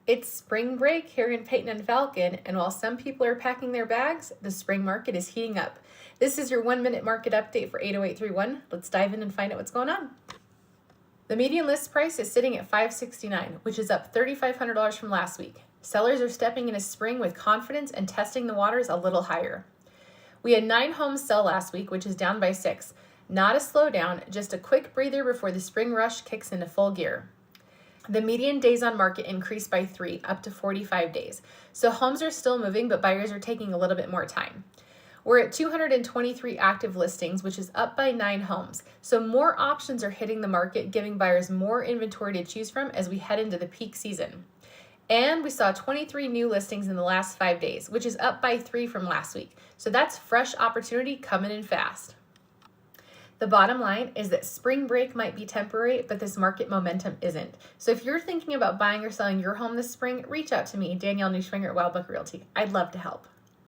It's spring break here in Peyton and Falcon, and while some people are packing their bags, the spring market is heating up. This is your 1-minute market update for 80831. Let's dive in and find out what's going on. The median list price is sitting at $569, which is up $3,500 from last week. Sellers are stepping into spring with confidence and testing the waters a little higher. We had 9 homes sell last week, which is down by 6. Not a slowdown, just a quick breather before the spring rush kicks into full gear. The median days on market increased by 3, up to 45 days. So homes are still moving, but buyers are taking a little bit more time. We're at 223 active listings, which is up by 9 homes. So more options are hitting the market, giving buyers more inventory to choose from as we head into the peak season. And we saw 23 new listings in the last 5 days, which is up by 3 from last week. So that's fresh opportunity coming in fast. The bottom line is that spring break might be temporary, but this market momentum isn't. So if you're thinking about buying or selling your home this spring, reach out to me, Danielle Neuschwinger at Wildbook Realty. I'd love to help.